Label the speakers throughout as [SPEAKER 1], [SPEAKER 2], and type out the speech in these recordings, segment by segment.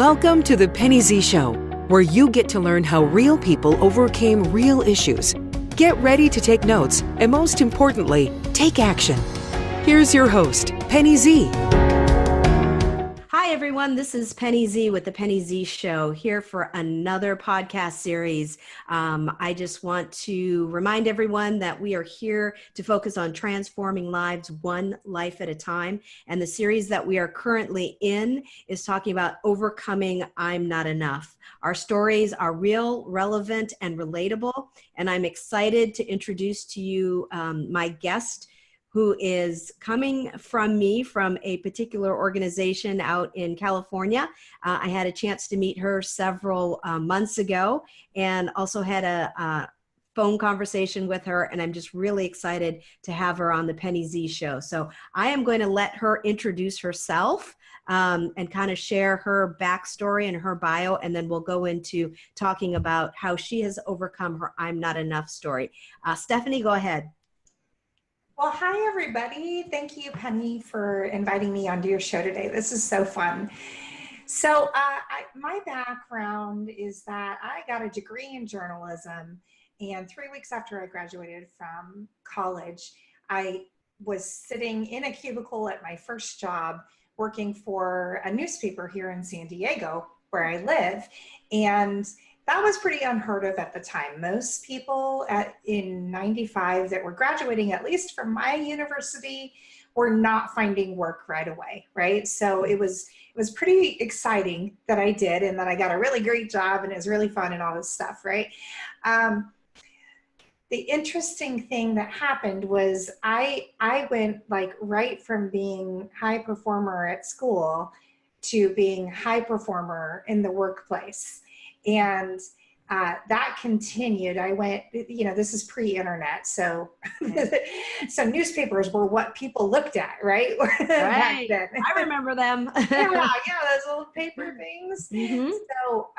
[SPEAKER 1] Welcome to the Penny Z Show, where you get to learn how real people overcame real issues. Get ready to take notes and, most importantly, take action. Here's your host, Penny Z.
[SPEAKER 2] Hi, everyone. This is Penny Z with the Penny Z Show, here for another podcast series. I just want to remind everyone that we are here to focus on transforming lives one life at a time. And the series that we are currently in is talking about overcoming I'm not enough. Our stories are real, relevant, and relatable. And I'm excited to introduce to you my guest, who is coming from a particular organization out in California. I had a chance to meet her several months ago and also had a phone conversation with her, and I'm just really excited to have her on the Penny Z Show. So I am going to let her introduce herself and kind of share her backstory and her bio, and then we'll go into talking about how she has overcome her I'm not enough story. Stephanie, go ahead.
[SPEAKER 3] Well, hi, everybody. Thank you, Penny, for inviting me onto your show today. This is so fun. So my background is that I got a degree in journalism, and 3 weeks after I graduated from college, I was sitting in a cubicle at my first job working for a newspaper here in San Diego, where I live, and that was pretty unheard of at the time. Most people in 95 that were graduating, at least from my university, were not finding work right away, right? So it was pretty exciting that I did, and that I got a really great job, and it was really fun and all this stuff, right? The interesting thing that happened was I went like right from being high performer at school to being high performer in the workplace. And that continued. I went, this is pre-internet. So, so newspapers were what people looked at, right? Back then.
[SPEAKER 2] I remember them.
[SPEAKER 3] yeah, those little paper things.
[SPEAKER 2] Mm-hmm.
[SPEAKER 3] So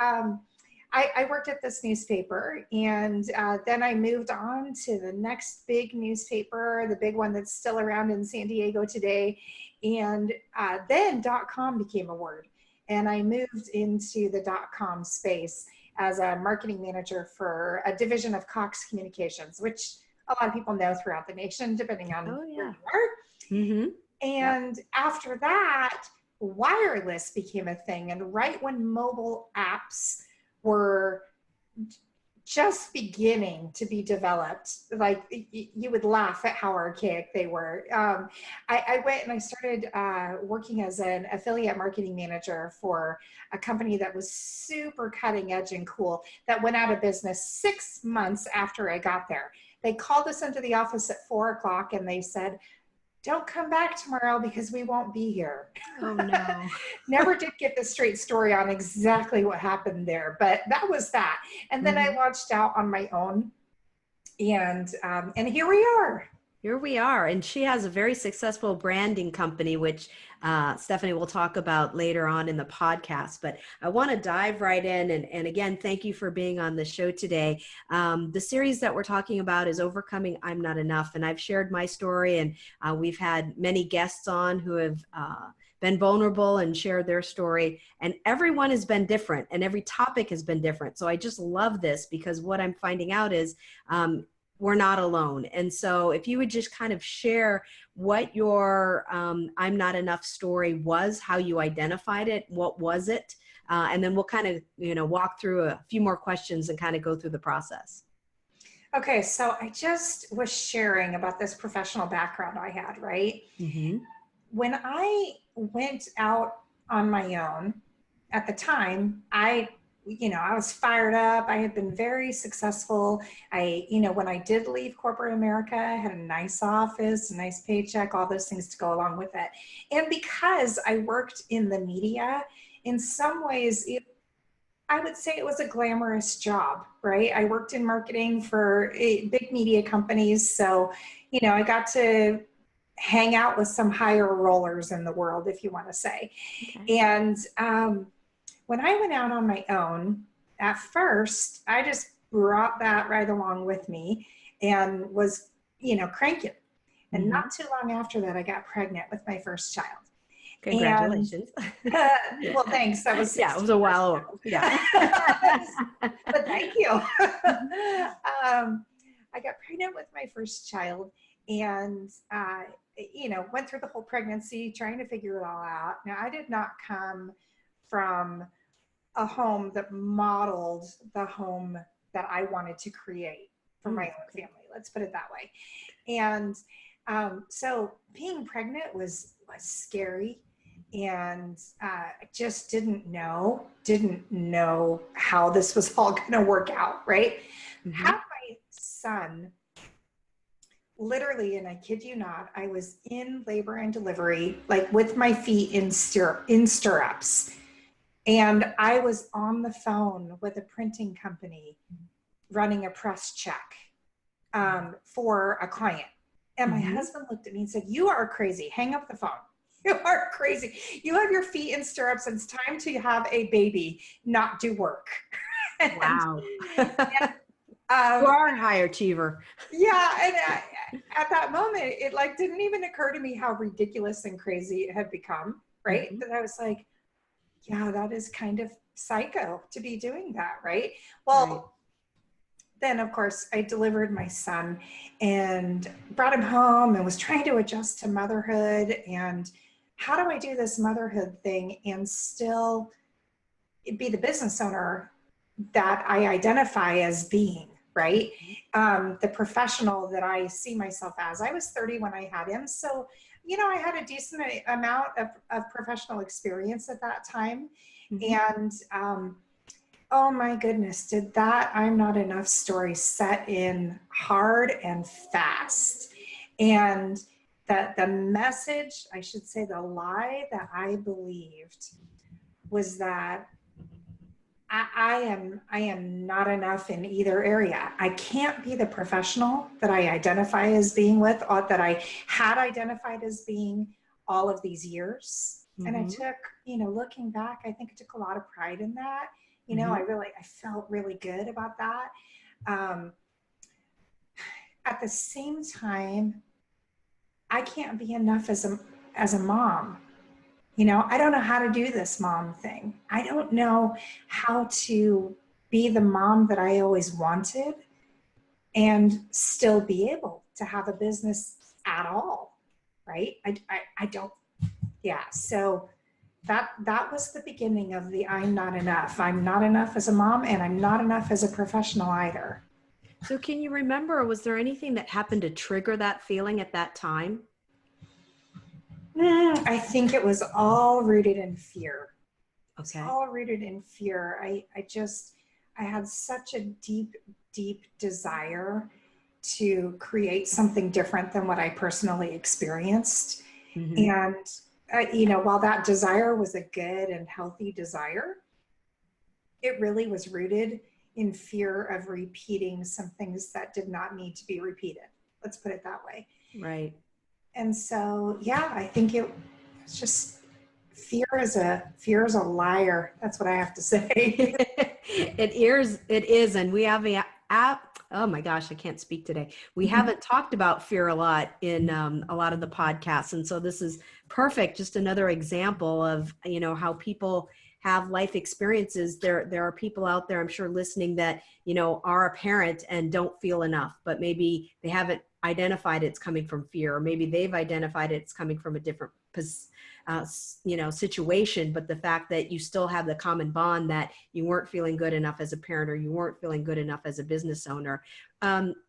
[SPEAKER 3] I worked at this newspaper, and then I moved on to the next big newspaper, the big one that's still around in San Diego today. And then .com became a word. And I moved into the .com space as a marketing manager for a division of Cox Communications, which a lot of people know throughout the nation, depending on where you are.
[SPEAKER 2] Mm-hmm.
[SPEAKER 3] And after that, wireless became a thing. And right when mobile apps were just beginning to be developed, like you would laugh at how archaic they were. I went and I started working as an affiliate marketing manager for a company that was super cutting edge and cool, that went out of business 6 months after I got there. They called us into the office at 4 o'clock and they said, "Don't come back tomorrow because we won't be here."
[SPEAKER 2] Oh, no.
[SPEAKER 3] Never did get the straight story on exactly what happened there, but that was that. And then I launched out on my own, and here we are.
[SPEAKER 2] Here we are. And she has a very successful branding company, which Stephanie will talk about later on in the podcast. But I want to dive right in. And again, thank you for being on the show today. The series that we're talking about is Overcoming I'm Not Enough. And I've shared my story, and we've had many guests on who have been vulnerable and shared their story. And everyone has been different, and every topic has been different. So I just love this, because what I'm finding out is we're not alone. And so if you would just kind of share what your I'm not enough story was, how you identified it, what was it? And then we'll kind of, walk through a few more questions and kind of go through the process.
[SPEAKER 3] Okay, so I just was sharing about this professional background I had, right?
[SPEAKER 2] Mm-hmm.
[SPEAKER 3] When I went out on my own at the time, I was fired up. I had been very successful. When I did leave corporate America, I had a nice office, a nice paycheck, all those things to go along with it. And because I worked in the media, in some ways, I would say it was a glamorous job, right? I worked in marketing for big media companies. So, I got to hang out with some higher rollers in the world, if you want to say. Okay. And when I went out on my own, at first, I just brought that right along with me and was, cranking. And not too long after that, I got pregnant with my first child.
[SPEAKER 2] Congratulations.
[SPEAKER 3] And, well, thanks. That was 16
[SPEAKER 2] yeah, it was a while ago. Yeah.
[SPEAKER 3] But thank you. I got pregnant with my first child and, went through the whole pregnancy trying to figure it all out. Now, I did not come from a home that modeled the home that I wanted to create for my own family. Let's put it that way. And so being pregnant was scary. And I just didn't know how this was all going to work out, right? Had my son, literally, and I kid you not, I was in labor and delivery, like with my feet in stirrups. And I was on the phone with a printing company running a press check for a client. And my husband looked at me and said, "You are crazy. Hang up the phone. You are crazy. You have your feet in stirrups. And it's time to have a baby, not do work."
[SPEAKER 2] Wow. You are a high achiever.
[SPEAKER 3] Yeah. And at that moment, it didn't even occur to me how ridiculous and crazy it had become. Right. That I was like, yeah, that is kind of psycho to be doing that. Right. Well, then of course I delivered my son and brought him home and was trying to adjust to motherhood. And how do I do this motherhood thing and still be the business owner that I identify as being, right? The professional that I see myself as. I was 30 when I had him. So, I had a decent amount of professional experience at that time. And, oh my goodness, did that I'm Not Enough story set in hard and fast. And that the message, I should say the lie that I believed was that I am not enough in either area. I can't be the professional that I identify as being with, or that I had identified as being all of these years. And I took, looking back, I think I took a lot of pride in that. I felt really good about that. At the same time, I can't be enough as a mom. I don't know how to do this mom thing. I don't know how to be the mom that I always wanted and still be able to have a business at all, right? I don't, yeah. So that was the beginning of the I'm not enough. I'm not enough as a mom, and I'm not enough as a professional either.
[SPEAKER 2] So can you remember, was there anything that happened to trigger that feeling at that time?
[SPEAKER 3] I think it was all rooted in fear.
[SPEAKER 2] Okay.
[SPEAKER 3] It's all rooted in fear. I had such a deep, deep desire to create something different than what I personally experienced. And, while that desire was a good and healthy desire, it really was rooted in fear of repeating some things that did not need to be repeated. Let's put it that way.
[SPEAKER 2] Right.
[SPEAKER 3] And so, yeah, I think it's just fear is a liar. That's what I have to say.
[SPEAKER 2] It is. And we have an app. Oh my gosh, I can't speak today. We haven't talked about fear a lot in a lot of the podcasts. And so this is perfect. Just another example of, how people have life experiences. There are people out there, I'm sure, listening that, are a parent and don't feel enough, but maybe they haven't identified it's coming from fear, or maybe they've identified it's coming from a different situation, but the fact that you still have the common bond that you weren't feeling good enough as a parent, or you weren't feeling good enough as a business owner.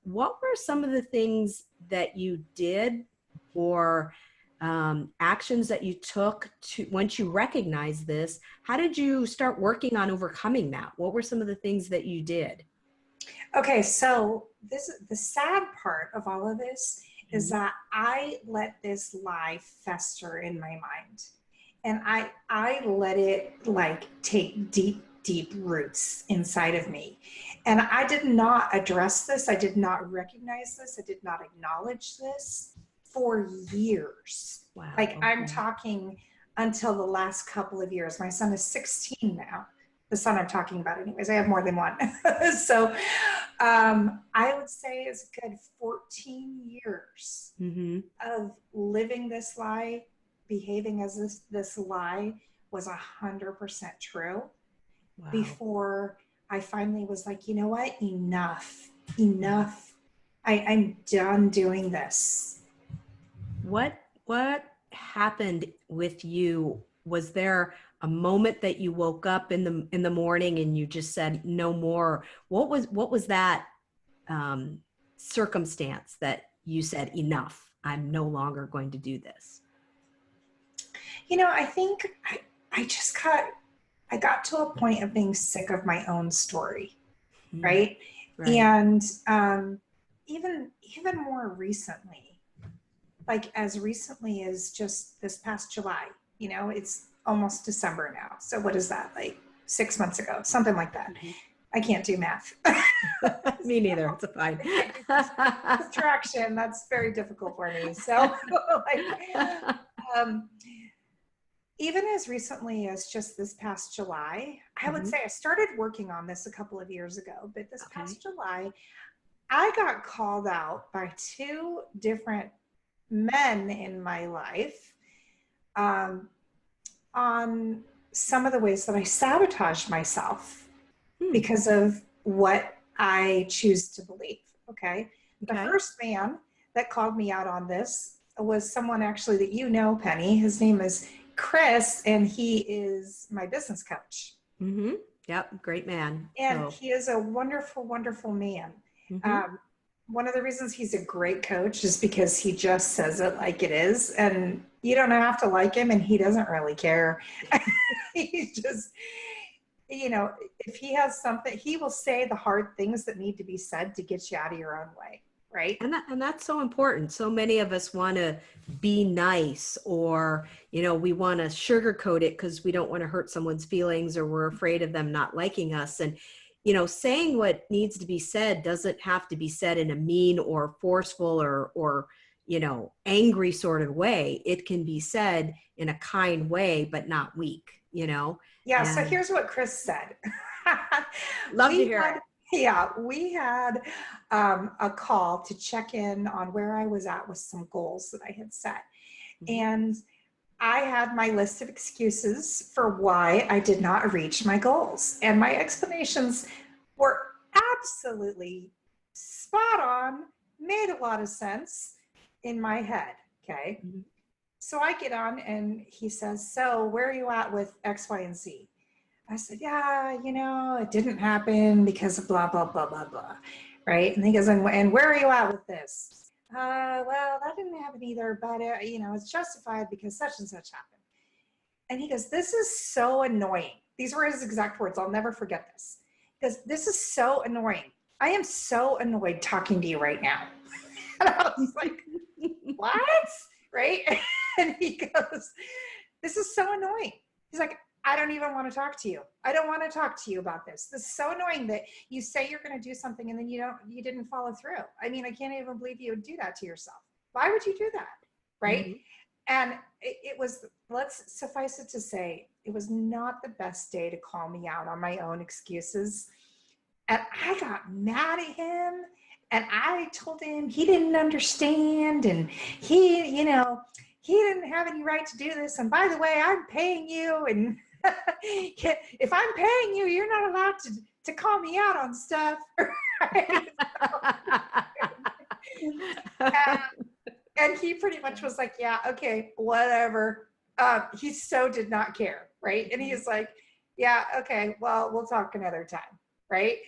[SPEAKER 2] What were some of the things that you did, or actions that you took to, once you recognized this? How did you start working on overcoming that? What were some of the things that you did?
[SPEAKER 3] Okay, so the sad part of all of this is that I let this lie fester in my mind, and I let it take deep roots inside of me. And I did not address this. I did not recognize this. I did not acknowledge this for years.
[SPEAKER 2] Wow.
[SPEAKER 3] I'm talking until the last couple of years. My son is 16 now. The son I'm talking about anyways. I have more than one. So I would say it's a good 14 years of living this lie, behaving as this lie was 100% true.
[SPEAKER 2] Wow.
[SPEAKER 3] Before I finally was like, you know what? Enough. I'm done doing this.
[SPEAKER 2] What happened with you? Was there a moment that you woke up in the morning and you just said no more? What was that circumstance that you said enough? I'm no longer going to do this.
[SPEAKER 3] I think I got to a point of being sick of my own story, right?
[SPEAKER 2] Right.
[SPEAKER 3] And even more recently, like as recently as just this past July, it's almost December now. So what is that, like 6 months ago, something like that?
[SPEAKER 2] Mm-hmm.
[SPEAKER 3] I can't do math.
[SPEAKER 2] Me neither. It's fine.
[SPEAKER 3] Subtraction, that's very difficult for me. So even as recently as just this past July, I would say I started working on this a couple of years ago, but this past July, I got called out by 2 different men in my life on some of the ways that I sabotaged myself because of what I choose to believe. Okay. The first man that called me out on this was someone actually that Penny. His name is Chris, and he is my business coach.
[SPEAKER 2] Mm-hmm. Yep. Great man.
[SPEAKER 3] And he is a wonderful, wonderful man.
[SPEAKER 2] Mm-hmm.
[SPEAKER 3] One of the reasons he's a great coach is because he just says it like it is, and you don't have to like him, and he doesn't really care. He just, if he has something, he will say the hard things that need to be said to get you out of your own way. Right.
[SPEAKER 2] And that's so important. So many of us want to be nice, or, we want to sugarcoat it because we don't want to hurt someone's feelings, or we're afraid of them not liking us. And, saying what needs to be said doesn't have to be said in a mean or forceful or, angry sort of way. It can be said in a kind way, but not weak, Yeah.
[SPEAKER 3] So here's what Chris said.
[SPEAKER 2] Love to hear it.
[SPEAKER 3] Yeah, we had a call to check in on where I was at with some goals that I had set. And I had my list of excuses for why I did not reach my goals. And my explanations were absolutely spot on, made a lot of sense in my head. Okay. So I get on and he says, so where are you at with X, Y, and Z? I said, yeah, it didn't happen because of blah, blah, blah, blah, blah. Right. And he goes, and where are you at with this? Well, that didn't happen either, but it's justified because such and such happened. And he goes, this is so annoying. These were his exact words. I'll never forget this. Because this is so annoying. I am so annoyed talking to you right now. And I was like, what? Right. And he goes, this is so annoying. He's like, I don't even want to talk to you. I don't want to talk to you about this. This is so annoying that you say you're going to do something and then you didn't follow through. I mean, I can't even believe you would do that to yourself. Why would you do that? Right. And it was, let's suffice it to say, it was not the best day to call me out on my own excuses. And I got mad at him, and I told him he didn't understand, and he didn't have any right to do this. And by the way, I'm paying you, and if I'm paying you, you're not allowed to call me out on stuff. And he pretty much was like, yeah, okay, whatever. He so did not care, right? And he's like, yeah, okay, well, we'll talk another time, right?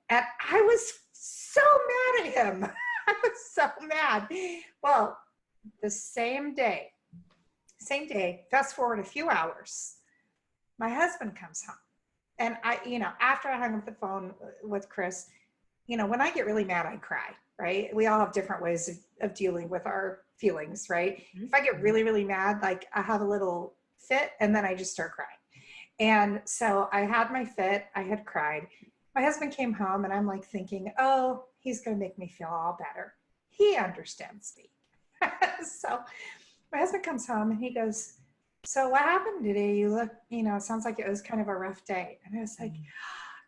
[SPEAKER 3] And I was so mad at him. I was so mad. Well, the same day, fast forward a few hours, my husband comes home. And after I hung up the phone with Chris, when I get really mad, I cry, right? We all have different ways of dealing with our feelings, right? If I get really, really mad, like I have a little fit and then I just start crying. And so I had my fit, I had cried. My husband came home and I'm like thinking, oh, he's going to make me feel all better. He understands me. So my husband comes home and he goes, so what happened today? You look, it sounds like it was kind of a rough day. And I was like,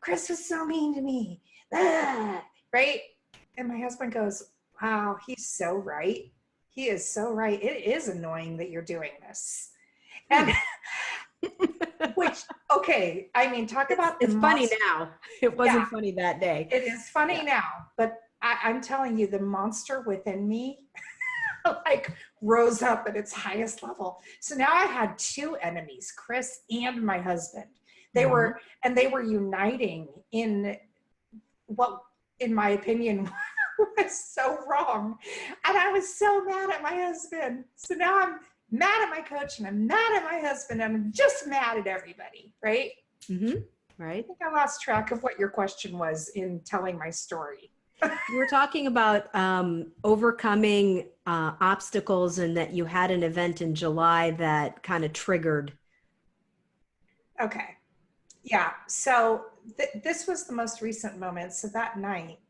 [SPEAKER 3] Chris was so mean to me. Right? And my husband goes, wow, he's so right. He is so right. It is annoying that you're doing this. And which, okay, I mean, talk about
[SPEAKER 2] it's funny
[SPEAKER 3] monster.
[SPEAKER 2] now. It wasn't funny that day.
[SPEAKER 3] It is funny now, but I'm telling you, the monster within me like rose up at its highest level. So now I had two enemies, Chris and my husband. They were uniting in what, in my opinion, was so wrong. And I was so mad at my husband. So now I'm mad at my coach and I'm mad at my husband and I'm just mad at everybody, right?
[SPEAKER 2] Right.
[SPEAKER 3] I think I lost track of what your question was in telling my story.
[SPEAKER 2] You were talking about overcoming obstacles, and that you had an event in July that kind of triggered.
[SPEAKER 3] Okay. Yeah. So this was the most recent moment. So that night,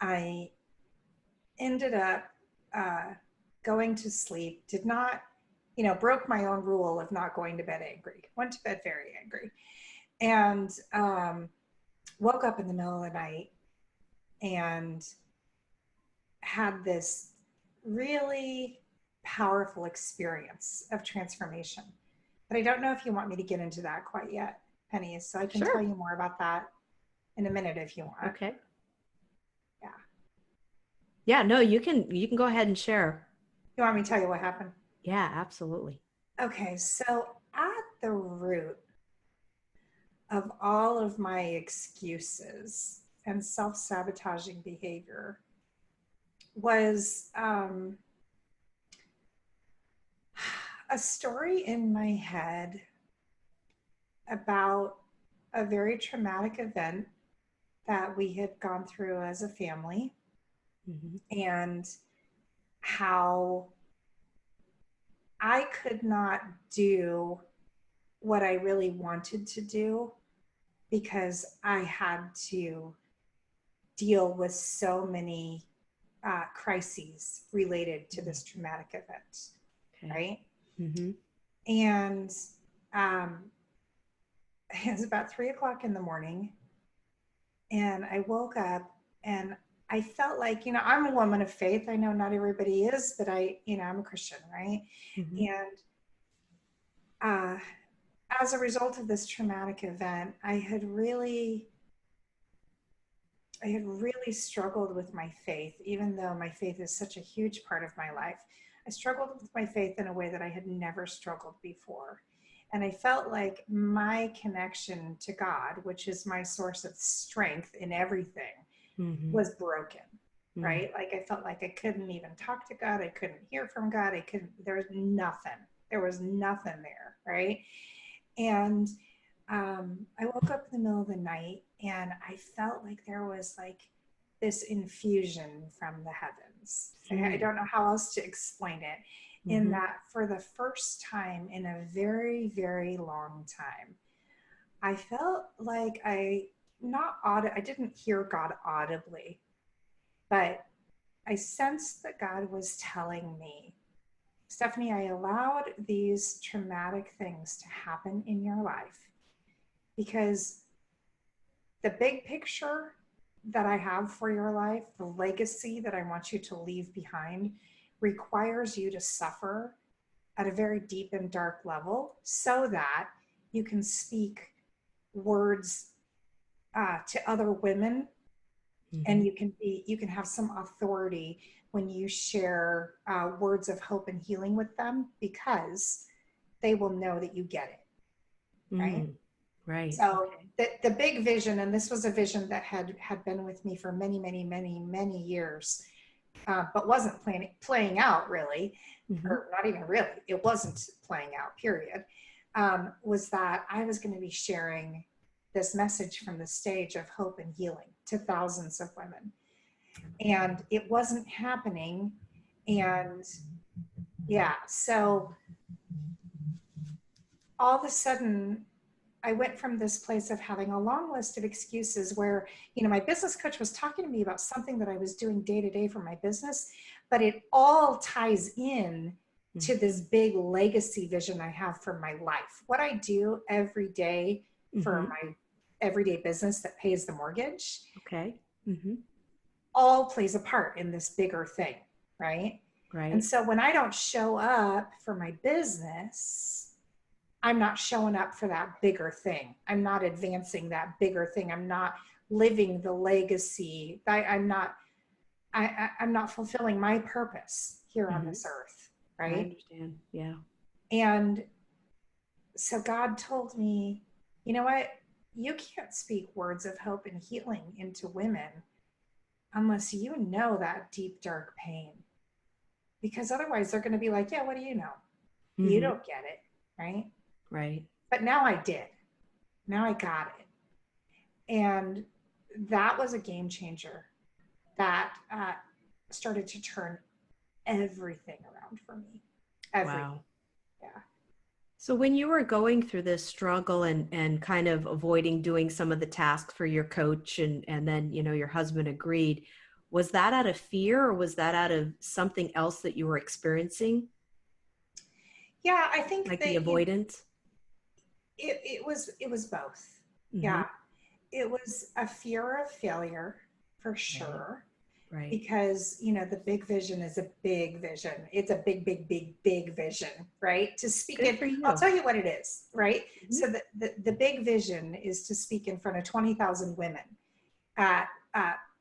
[SPEAKER 3] I ended up going to sleep, did not, broke my own rule of not going to bed angry, went to bed very angry, and woke up in the middle of the night and had this really powerful experience of transformation. But I don't know if you want me to get into that quite yet, Penny, so I can tell you more about that in a minute if you want.
[SPEAKER 2] Okay.
[SPEAKER 3] Yeah.
[SPEAKER 2] Yeah, no, you can go ahead and share.
[SPEAKER 3] You want me to tell you what happened?
[SPEAKER 2] Yeah, absolutely.
[SPEAKER 3] Okay, so at the root of all of my excuses and self-sabotaging behavior was a story in my head about a very traumatic event that we had gone through as a family, and how I could not do what I really wanted to do because I had to deal with so many crises related to this traumatic event, right? And it was about 3:00 in the morning, and I woke up and I felt like, I'm a woman of faith. I know not everybody is, but I'm a Christian, right? And as a result of this traumatic event, I had really struggled with my faith, even though my faith is such a huge part of my life. I struggled with my faith in a way that I had never struggled before. And I felt like my connection to God, which is my source of strength in everything, was broken, right? Like I felt like I couldn't even talk to God. I couldn't hear from God. There was nothing. There was nothing there, right? And I woke up in the middle of the night and I felt like there was like this infusion from the heavens. I don't know how else to explain it, in that for the first time in a very, very long time, I felt like I didn't hear God audibly, but I sensed that God was telling me, Stephanie, I allowed these traumatic things to happen in your life because the big picture that I have for your life, the legacy that I want you to leave behind, requires you to suffer at a very deep and dark level so that you can speak words to other women, and you can have some authority when you share words of hope and healing with them, because they will know that you get it, right?
[SPEAKER 2] Right.
[SPEAKER 3] So the big vision, and this was a vision that had been with me for many, many, many, many years, but wasn't playing out really, or not even really, it wasn't playing out, period, was that I was going to be sharing this message from the stage of hope and healing to thousands of women. And it wasn't happening. And yeah, so all of a sudden, I went from this place of having a long list of excuses where, my business coach was talking to me about something that I was doing day to day for my business, but it all ties in to this big legacy vision I have for my life. What I do every day for my everyday business that pays the mortgage.
[SPEAKER 2] Okay.
[SPEAKER 3] All plays a part in this bigger thing, right?
[SPEAKER 2] Right.
[SPEAKER 3] And so when I don't show up for my business, I'm not showing up for that bigger thing. I'm not advancing that bigger thing. I'm not living the legacy. I'm not fulfilling my purpose here on this earth,
[SPEAKER 2] I
[SPEAKER 3] right?
[SPEAKER 2] understand. Yeah.
[SPEAKER 3] And so God told me, you know what? You can't speak words of hope and healing into women unless you know that deep, dark pain. Because otherwise they're going to be like, yeah, what do you know? You don't get it, right?
[SPEAKER 2] Right.
[SPEAKER 3] But now I did. Now I got it. And that was a game changer that started to turn everything around for me. Everything.
[SPEAKER 2] Wow.
[SPEAKER 3] Yeah.
[SPEAKER 2] So when you were going through this struggle and kind of avoiding doing some of the tasks for your coach and then, your husband agreed, was that out of fear or was that out of something else that you were experiencing?
[SPEAKER 3] Yeah, I think
[SPEAKER 2] Like
[SPEAKER 3] that
[SPEAKER 2] the avoidance?
[SPEAKER 3] it was both.
[SPEAKER 2] Mm-hmm.
[SPEAKER 3] Yeah. It was a fear of failure for sure.
[SPEAKER 2] Right.
[SPEAKER 3] Because, the big vision is a big vision. It's a big, big, big, big vision, right? To speak
[SPEAKER 2] Good
[SPEAKER 3] in,
[SPEAKER 2] for you.
[SPEAKER 3] I'll tell you what it is, right?
[SPEAKER 2] Mm-hmm.
[SPEAKER 3] So the big vision is to speak in front of 20,000 women at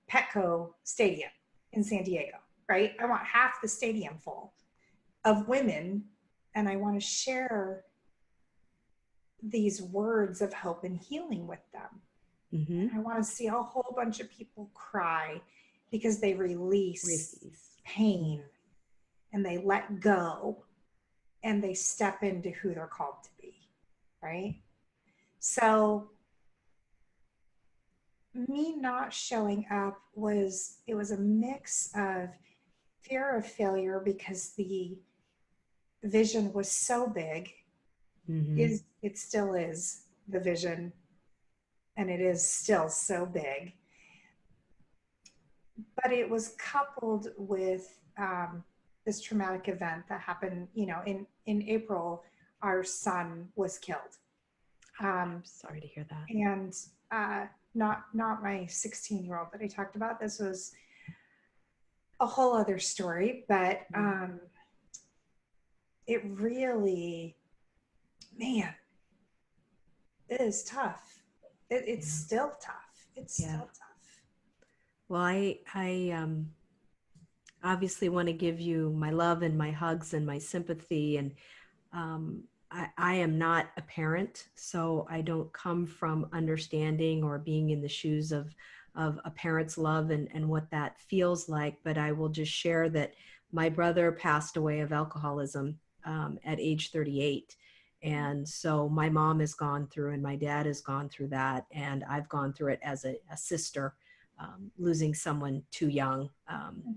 [SPEAKER 3] Petco Stadium in San Diego, right? I want half the stadium full of women, and I want to share these words of hope and healing with them.
[SPEAKER 2] Mm-hmm.
[SPEAKER 3] I want to see a whole bunch of people cry because they release pain and they let go and they step into who they're called to be, right? So me not showing up was a mix of fear of failure because the vision was so big.
[SPEAKER 2] Mm-hmm.
[SPEAKER 3] It still is the vision, and it is still so big. But it was coupled with this traumatic event that happened, in April. Our son was killed.
[SPEAKER 2] I'm sorry to hear that.
[SPEAKER 3] And not my 16-year-old that I talked about. This was a whole other story, but it really, man, it is tough. It's still tough. It's still tough.
[SPEAKER 2] Well, I obviously want to give you my love and my hugs and my sympathy. And I am not a parent, so I don't come from understanding or being in the shoes of a parent's love and what that feels like. But I will just share that my brother passed away of alcoholism at age 38. And so my mom has gone through and my dad has gone through that. And I've gone through it as a sister. Losing someone too young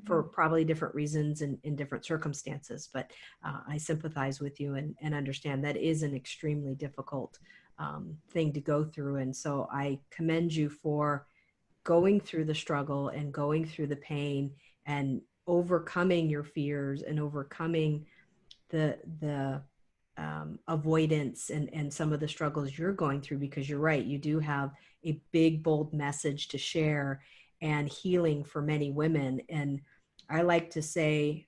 [SPEAKER 2] for probably different reasons and in different circumstances. But I sympathize with you and understand that is an extremely difficult thing to go through. And so I commend you for going through the struggle and going through the pain and overcoming your fears and overcoming the avoidance and some of the struggles you're going through, because you're right, you do have a big, bold message to share and healing for many women. And I like to say,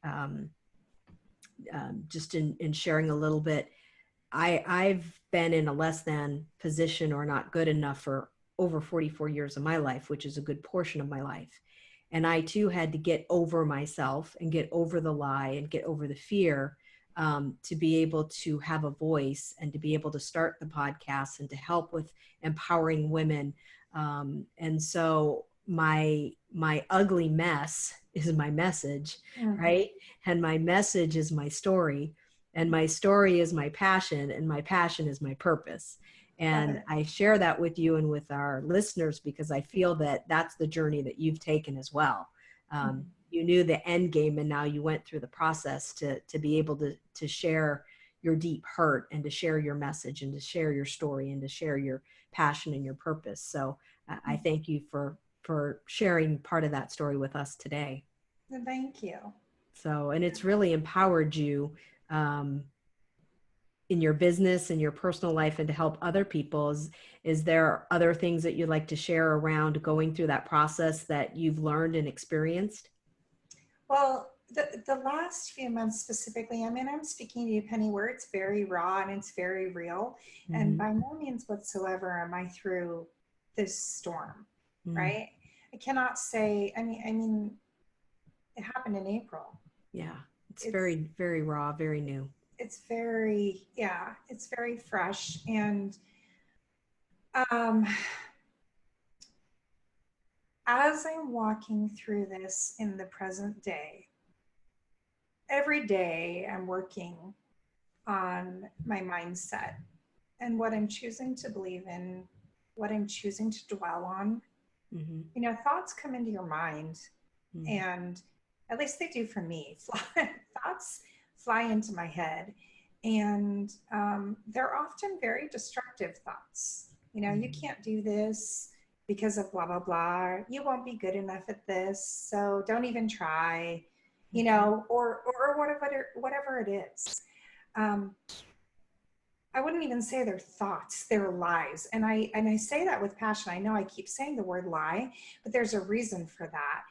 [SPEAKER 2] just in sharing a little bit, I've been in a less than position or not good enough for over 44 years of my life, which is a good portion of my life. And I too had to get over myself and get over the lie and get over the fear to be able to have a voice and to be able to start the podcast and to help with empowering women. And so my ugly mess is my message, right? And my message is my story, and my story is my passion, and my passion is my purpose. And I share that with you and with our listeners because I feel that that's the journey that you've taken as well. You knew the end game, and now you went through the process to be able to share your deep hurt and to share your message and to share your story and to share your passion and your purpose. So I thank you for sharing part of that story with us today.
[SPEAKER 3] Thank you.
[SPEAKER 2] So, and it's really empowered you in your business and your personal life and to help other people. Is there other things that you'd like to share around going through that process that you've learned and experienced?
[SPEAKER 3] Well, The last few months specifically, I mean, I'm speaking to you, Penny, where it's very raw and it's very real. And by no means whatsoever am I through this storm, right? I cannot say, I mean, it happened in April.
[SPEAKER 2] Yeah. It's very, very raw, very new.
[SPEAKER 3] It's very, yeah, it's very fresh. And as I'm walking through this in the present day, every day I'm working on my mindset and what I'm choosing to believe in, what I'm choosing to dwell on. You know, thoughts come into your mind, and at least they do for me. Thoughts fly into my head, and they're often very destructive thoughts. You know, you can't do this because of blah, blah, blah. You won't be good enough at this, so don't even try, you know, or whatever it is. I wouldn't even say they're thoughts, they're lies. And I say that with passion. I know I keep saying the word lie, but there's a reason for that.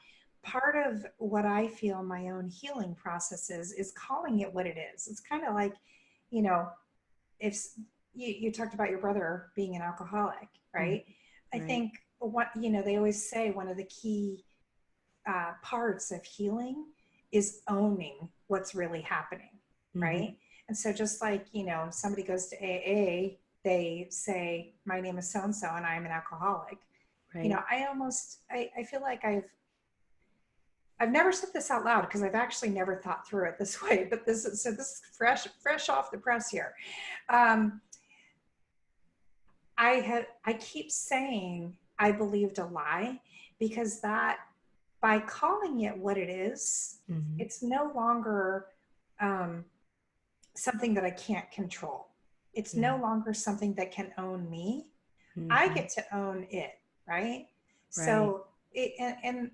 [SPEAKER 3] Part of what I feel my own healing process is calling it what it is. It's kind of like, you know, if you talked about your brother being an alcoholic, right? I think what, you know, they always say one of the key parts of healing is owning what's really happening, right? And so just like, you know, somebody goes to AA, they say, my name is so-and-so and I'm an alcoholic. You know, I feel like I've never said this out loud because I've actually never thought through it this way, but this is fresh off the press here. I keep saying I believed a lie because that by calling it what it is, it's no longer something that I can't control. It's no longer something that can own me. I get to own it, right? So and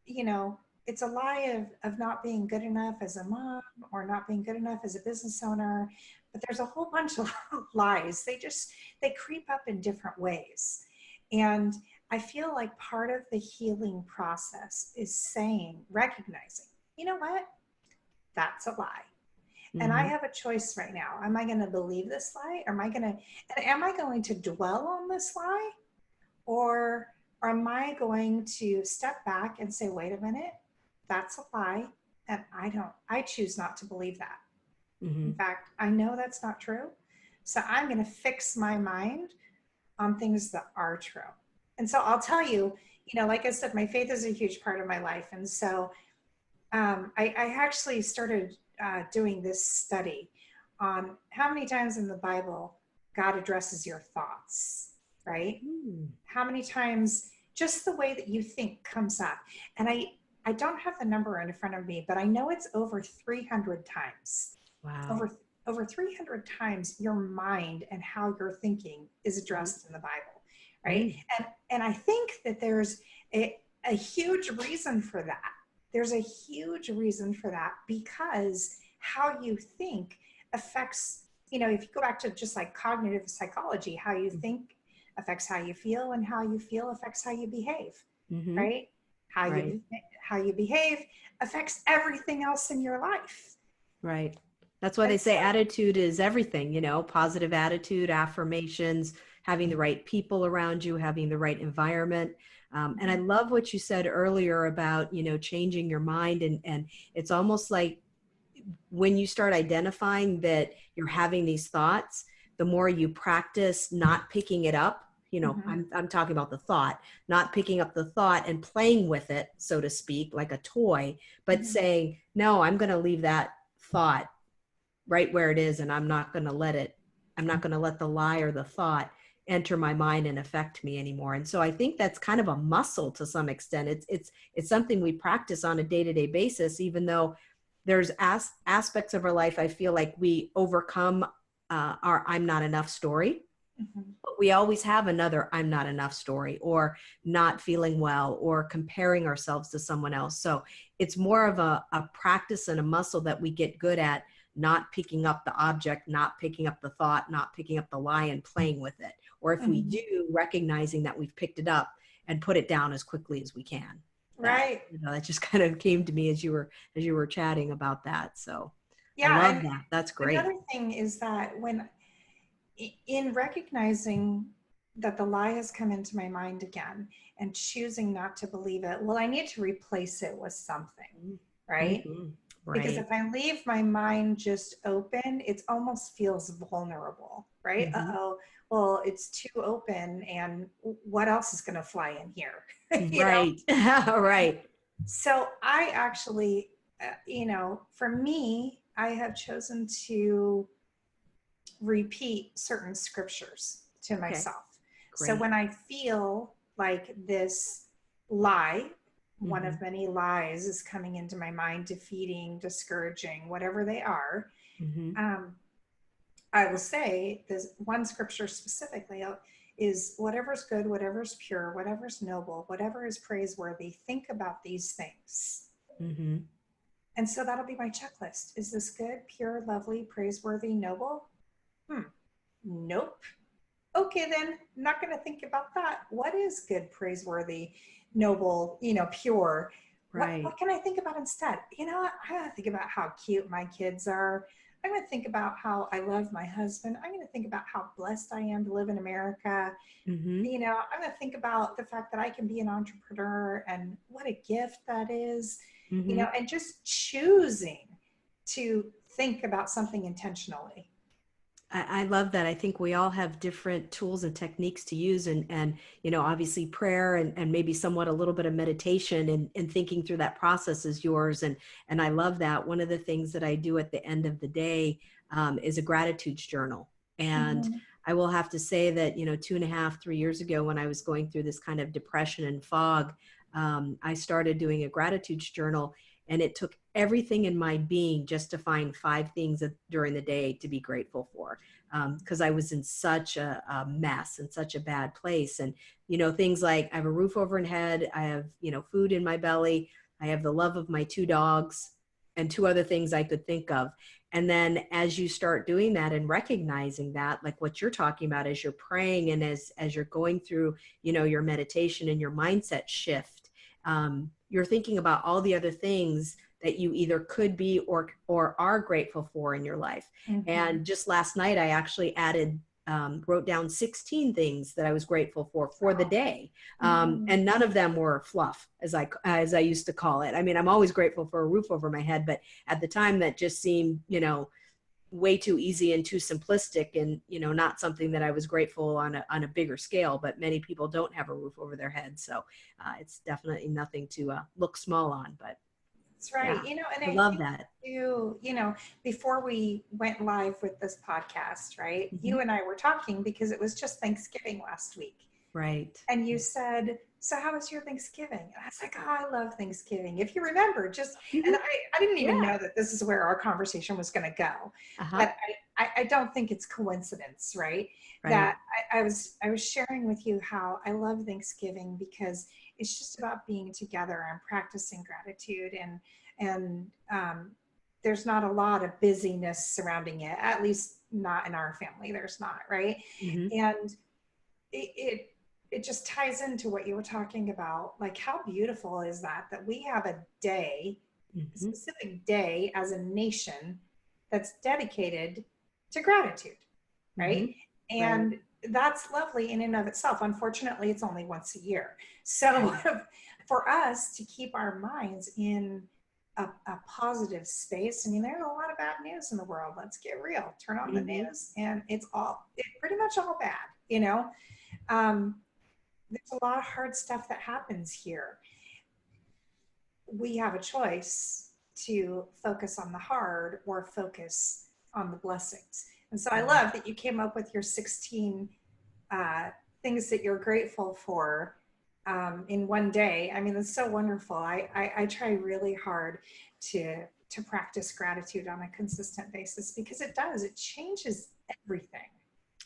[SPEAKER 3] you know, it's a lie of not being good enough as a mom or not being good enough as a business owner, but there's a whole bunch of lies. They creep up in different ways. And I feel like part of the healing process is recognizing, you know what? That's a lie. And I have a choice right now. Am I going to believe this lie? Or am I going to dwell on this lie? Or am I going to step back and say, wait a minute, that's a lie. And I choose not to believe that. In fact, I know that's not true. So I'm going to fix my mind on things that are true. And so I'll tell you, you know, like I said, my faith is a huge part of my life. And so I actually started doing this study on how many times in the Bible God addresses your thoughts, right? How many times just the way that you think comes up. And I don't have the number in front of me, but I know it's over 300 times.
[SPEAKER 2] Wow.
[SPEAKER 3] Over 300 times your mind and how you're thinking is addressed in the Bible, right? And I think that there's a huge reason for that. There's a huge reason for that because how you think affects, you know, if you go back to just like cognitive psychology, how you think affects how you feel, and how you feel affects how you behave, right? How you behave affects everything else in your life.
[SPEAKER 2] Right. That's why they say attitude is everything, you know, positive attitude, affirmations, having the right people around you, having the right environment. And I love what you said earlier about, you know, changing your mind. And it's almost like when you start identifying that you're having these thoughts, the more you practice not picking it up, you know, I'm talking about the thought, not picking up the thought and playing with it, so to speak, like a toy, but saying, no, I'm going to leave that thought right where it is. And I'm not going to let the lie or the thought enter my mind and affect me anymore. And so I think that's kind of a muscle to some extent. It's something we practice on a day-to-day basis, even though there's aspects of our life I feel like we overcome our I'm not enough story. But we always have another I'm not enough story, or not feeling well, or comparing ourselves to someone else. So it's more of a practice and a muscle that we get good at, not picking up the object, not picking up the thought, not picking up the lie and playing with it. Or if we do, recognizing that we've picked it up and put it down as quickly as we can.
[SPEAKER 3] Right.
[SPEAKER 2] That just kind of came to me as you were chatting about that. So I
[SPEAKER 3] Yeah.
[SPEAKER 2] love
[SPEAKER 3] And
[SPEAKER 2] that. That's great.
[SPEAKER 3] another thing is that in recognizing that the lie has come into my mind again and choosing not to believe it, well, I need to replace it with something, right?
[SPEAKER 2] Mm-hmm.
[SPEAKER 3] Because
[SPEAKER 2] Right.
[SPEAKER 3] if I leave my mind just open, it almost feels vulnerable, right?
[SPEAKER 2] Mm-hmm.
[SPEAKER 3] Uh-oh, well, it's too open, and what else is going to fly in here? You know?
[SPEAKER 2] Right. Right.
[SPEAKER 3] So I actually, for me, I have chosen to repeat certain scriptures to
[SPEAKER 2] Okay.
[SPEAKER 3] myself. So
[SPEAKER 2] Great.
[SPEAKER 3] when I feel like this lie, one
[SPEAKER 2] Mm-hmm.
[SPEAKER 3] of many lies is coming into my mind, defeating, discouraging, whatever they are,
[SPEAKER 2] Mm-hmm.
[SPEAKER 3] I will say this one scripture specifically is whatever's good, whatever's pure, whatever's noble, whatever is praiseworthy, think about these things.
[SPEAKER 2] Mm-hmm.
[SPEAKER 3] And so that'll be my checklist. Is this good, pure, lovely, praiseworthy, noble? Nope. Okay, then not going to think about that. What is good, praiseworthy, noble, pure? What
[SPEAKER 2] Right.
[SPEAKER 3] can I think about instead? I'm going to think about how cute my kids are. I'm going to think about how I love my husband. I'm going to think about how blessed I am to live in America.
[SPEAKER 2] Mm-hmm.
[SPEAKER 3] I'm going to think about the fact that I can be an entrepreneur and what a gift that is,
[SPEAKER 2] Mm-hmm.
[SPEAKER 3] and just choosing to think about something intentionally.
[SPEAKER 2] I love that. I think we all have different tools and techniques to use, and obviously prayer and maybe somewhat a little bit of meditation and thinking through that process is yours. And I love that. One of the things that I do at the end of the day is a gratitude journal. And
[SPEAKER 3] Mm-hmm.
[SPEAKER 2] I will have to say that, 2.5, 3 years ago, when I was going through this kind of depression and fog, I started doing a gratitude journal. And it took everything in my being just to find 5 things during the day to be grateful for. Because I was in such a mess and such a bad place. And, things like I have a roof over my head, I have, food in my belly, I have the love of my 2 dogs, and 2 other things I could think of. And then as you start doing that and recognizing that, like what you're talking about, as you're praying and as you're going through, your meditation and your mindset shift, you're thinking about all the other things that you either could be or are grateful for in your life.
[SPEAKER 3] Mm-hmm.
[SPEAKER 2] And just last night, I actually wrote down 16 things that I was grateful for the day.
[SPEAKER 3] Mm-hmm.
[SPEAKER 2] And none of them were fluff, as I used to call it. I mean, I'm always grateful for a roof over my head, but at the time that just seemed, way too easy and too simplistic, and not something that I was grateful on a bigger scale. But many people don't have a roof over their head, so it's definitely nothing to look small on. But
[SPEAKER 3] That's right.
[SPEAKER 2] yeah,
[SPEAKER 3] And
[SPEAKER 2] I
[SPEAKER 3] I
[SPEAKER 2] love
[SPEAKER 3] think
[SPEAKER 2] that.
[SPEAKER 3] before we went live with this podcast, right,
[SPEAKER 2] Mm-hmm.
[SPEAKER 3] you and I were talking because it was just Thanksgiving last week.
[SPEAKER 2] Right.
[SPEAKER 3] And you said, so how was your Thanksgiving? And I was like, oh, I love Thanksgiving. If you remember,
[SPEAKER 2] Mm-hmm.
[SPEAKER 3] and I didn't even
[SPEAKER 2] Yeah.
[SPEAKER 3] know that this is where our conversation was going to go.
[SPEAKER 2] Uh-huh.
[SPEAKER 3] But I don't think it's coincidence, right?
[SPEAKER 2] Right.
[SPEAKER 3] That I was sharing with you how I love Thanksgiving because it's just about being together and practicing gratitude, and there's not a lot of busyness surrounding it, at least not in our family. There's not, right?
[SPEAKER 2] Mm-hmm.
[SPEAKER 3] And it just ties into what you were talking about. Like, how beautiful is that we have a day,
[SPEAKER 2] Mm-hmm.
[SPEAKER 3] a specific day as a nation that's dedicated to gratitude, right?
[SPEAKER 2] Mm-hmm.
[SPEAKER 3] And that's lovely in and of itself. Unfortunately, it's only once a year. So for us to keep our minds in a positive space, I mean, there's a lot of bad news in the world. Let's get real. Turn on the news and it's pretty much all bad, there's a lot of hard stuff that happens here. We have a choice to focus on the hard or focus on the blessings. And so I love that you came up with your 16 things that you're grateful for in one day. I mean, it's so wonderful. I try really hard to practice gratitude on a consistent basis because it changes everything.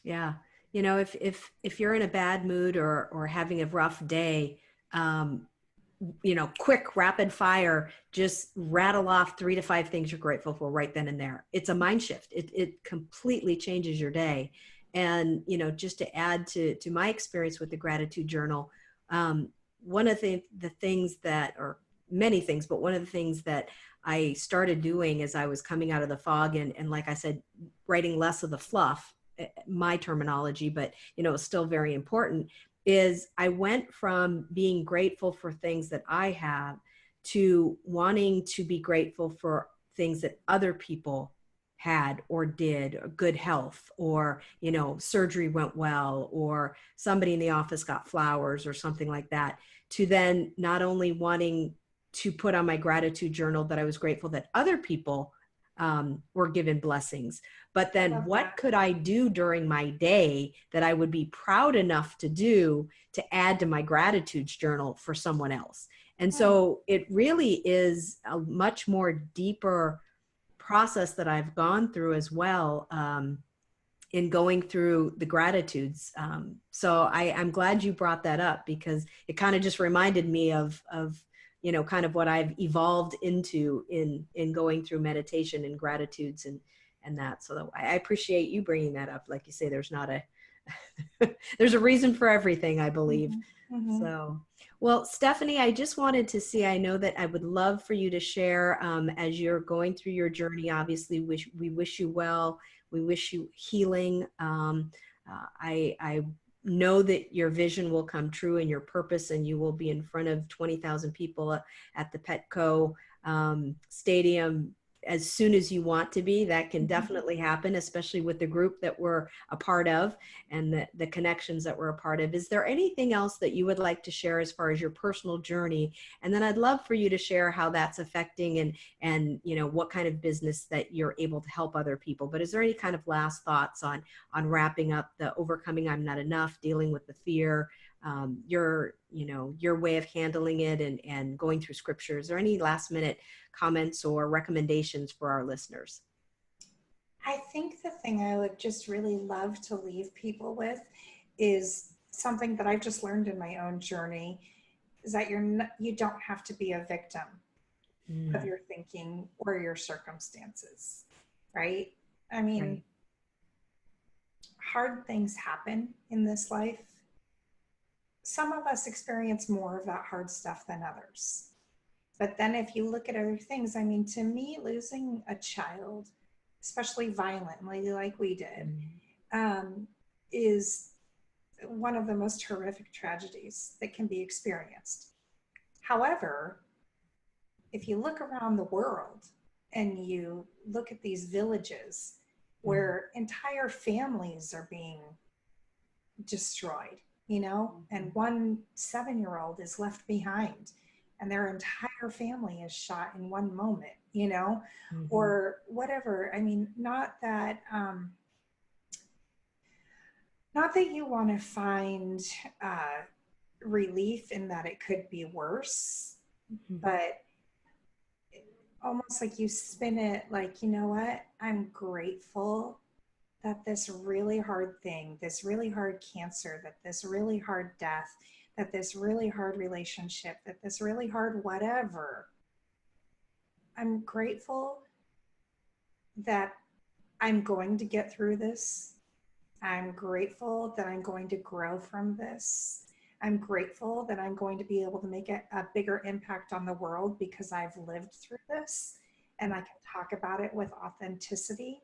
[SPEAKER 2] Yeah. If you're in a bad mood or having a rough day, quick rapid fire, just rattle off 3 to 5 things you're grateful for right then and there. It's a mind shift. It completely changes your day. And, just to add to my experience with the gratitude journal, one of the things that, or many things, but one of the things that I started doing as I was coming out of the fog, and like I said, writing less of the fluff, my terminology, but it's still very important, is I went from being grateful for things that I have to wanting to be grateful for things that other people had or did, or good health, or surgery went well, or somebody in the office got flowers or something like that, to then not only wanting to put on my gratitude journal that I was grateful that other people were given blessings, but then what could I do during my day that I would be proud enough to do to add to my gratitude journal for someone else? And so it really is a much more deeper process that I've gone through as well, in going through the gratitudes. So I'm glad you brought that up, because it kind of just reminded me of kind of what I've evolved into in going through meditation and gratitudes and that. So I appreciate you bringing that up. Like you say, there's not there's a reason for everything, I believe. Mm-hmm. So, well, Stephanie, I just wanted to see, I know that I would love for you to share as you're going through your journey. Obviously, we wish you well. We wish you healing. I know that your vision will come true and your purpose, and you will be in front of 20,000 people at the Petco stadium as soon as you want to be. That can definitely happen, especially with the group that we're a part of and the connections that we're a part of. Is there anything else that you would like to share as far as your personal journey? And then I'd love for you to share how that's affecting and what kind of business that you're able to help other people. But is there any kind of last thoughts on wrapping up the overcoming I'm not enough, dealing with the fear, your way of handling it, and going through scriptures, or any last minute comments or recommendations for our listeners?
[SPEAKER 3] I think the thing I would just really love to leave people with is something that I've just learned in my own journey, is that you don't have to be a victim of your thinking or your circumstances, right? I mean, hard things happen in this life. Some of us experience more of that hard stuff than others. But then if you look at other things, I mean, to me, losing a child, especially violently like we did, is one of the most horrific tragedies that can be experienced. However, if you look around the world and you look at these villages where entire families are being destroyed, and one 7-year-old is left behind, and their entire family is shot in one moment, or whatever. I mean, not that you want to find relief in that it could be worse, but almost like you spin it like, you know what, I'm grateful that this really hard thing, this really hard cancer, that this really hard death, that this really hard relationship, that this really hard whatever, I'm grateful that I'm going to get through this. I'm grateful that I'm going to grow from this. I'm grateful that I'm going to be able to make a bigger impact on the world because I've lived through this, and I can talk about it with authenticity,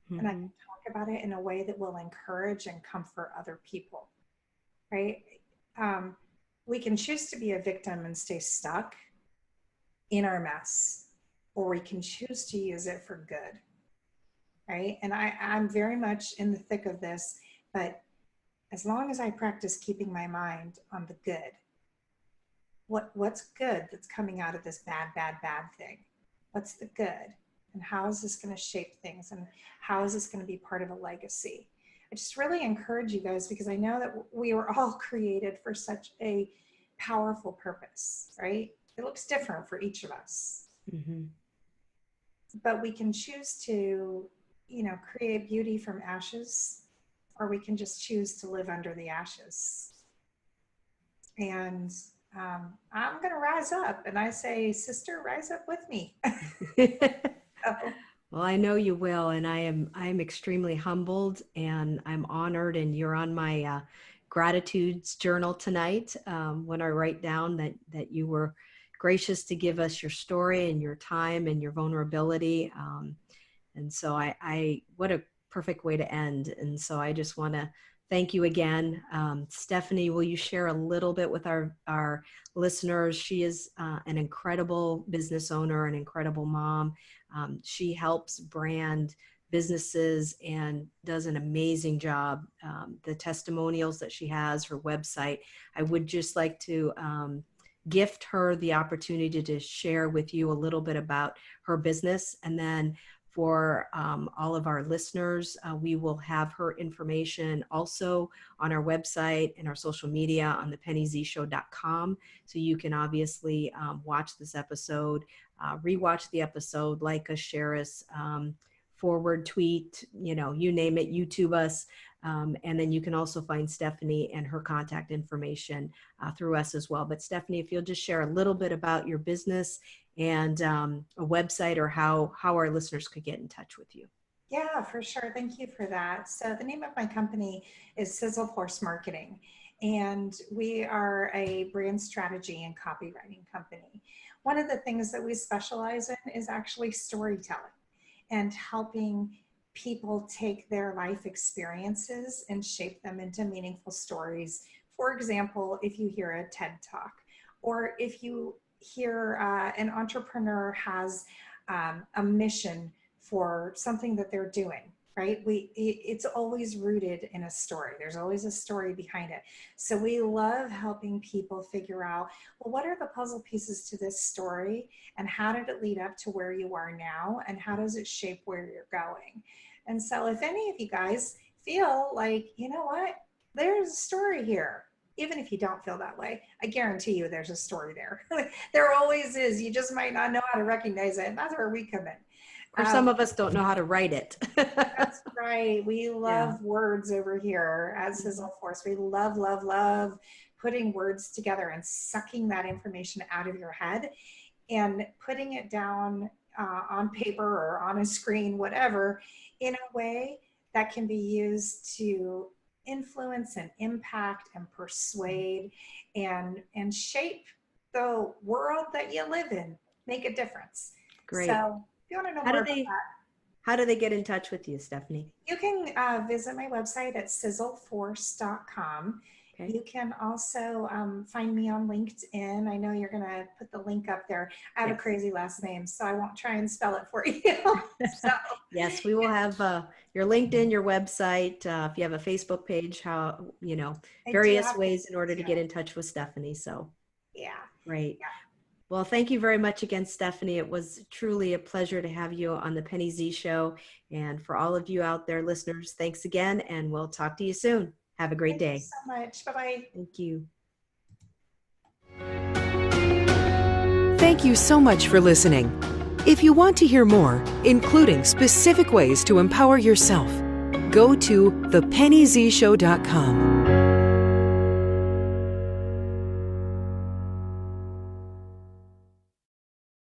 [SPEAKER 3] and I can talk about it in a way that will encourage and comfort other people, right? We can choose to be a victim and stay stuck in our mess, or we can choose to use it for good, right? And I'm very much in the thick of this, but as long as I practice keeping my mind on the good, what's good that's coming out of this bad thing? What's the good? And how is this going to shape things? And how is this going to be part of a legacy? I just really encourage you guys, because I know that we were all created for such a powerful purpose, right? It looks different for each of us. But we can choose to, create beauty from ashes, or we can just choose to live under the ashes. And I'm going to rise up, and I say, sister, rise up with me.
[SPEAKER 2] Well, I know you will, and I am extremely humbled, and I'm honored, and you're on my gratitudes journal tonight when I write down that you were gracious to give us your story and your time and your vulnerability. And so what a perfect way to end. And so I just want to thank you again. Stephanie, will you share a little bit with our listeners? She is an incredible business owner, an incredible mom. She helps brand businesses and does an amazing job. The testimonials that she has, her website, I would just like to gift her the opportunity to share with you a little bit about her business. And then for all of our listeners, we will have her information also on our website and our social media on thepennyzshow.com. So you can obviously watch this episode, rewatch the episode, like us, share us, forward, tweet, you name it, YouTube us. And then you can also find Stephanie and her contact information through us as well. But Stephanie, if you'll just share a little bit about your business and a website or how our listeners could get in touch with you.
[SPEAKER 3] Yeah, for sure. Thank you for that. So the name of my company is SizzleForce Marketing, and we are a brand strategy and copywriting company. One of the things that we specialize in is actually storytelling and helping people take their life experiences and shape them into meaningful stories. For example, if you hear a TED Talk, or if you hear an entrepreneur has a mission for something that they're doing, right? It's always rooted in a story. There's always a story behind it. So we love helping people figure out, well, what are the puzzle pieces to this story, and how did it lead up to where you are now, and how does it shape where you're going? And so if any of you guys feel like, you know what, there's a story here, even if you don't feel that way, I guarantee you there's a story there. There always is. You just might not know how to recognize it. And that's where we come in.
[SPEAKER 2] Or some of us don't know how to write it.
[SPEAKER 3] That's right. We love words over here at SizzleForce. We love putting words together and sucking that information out of your head and putting it down on paper or on a screen, whatever, in a way that can be used to influence and impact and persuade and shape the world that you live in, make a difference.
[SPEAKER 2] Great.
[SPEAKER 3] So if you want to know more about that,
[SPEAKER 2] how do they get in touch with you, Stephanie?
[SPEAKER 3] you can visit my website at sizzleforce.com. Okay. You can also find me on LinkedIn. I know you're going to put the link up there. I have a crazy last name, so I won't try and spell it for you. So,
[SPEAKER 2] yes, we will have your LinkedIn, your website. If you have a Facebook page, various ways in order to get in touch with Stephanie. So,
[SPEAKER 3] yeah.
[SPEAKER 2] Great.
[SPEAKER 3] Yeah.
[SPEAKER 2] Well, thank you very much again, Stephanie. It was truly a pleasure to have you on the Penny Z Show. And for all of you out there, listeners, thanks again, and we'll talk to you soon. Have a great day.
[SPEAKER 3] Thank you so much. Bye-bye.
[SPEAKER 2] Thank you.
[SPEAKER 1] Thank you so much for listening. If you want to hear more, including specific ways to empower yourself, go to thepennyzshow.com.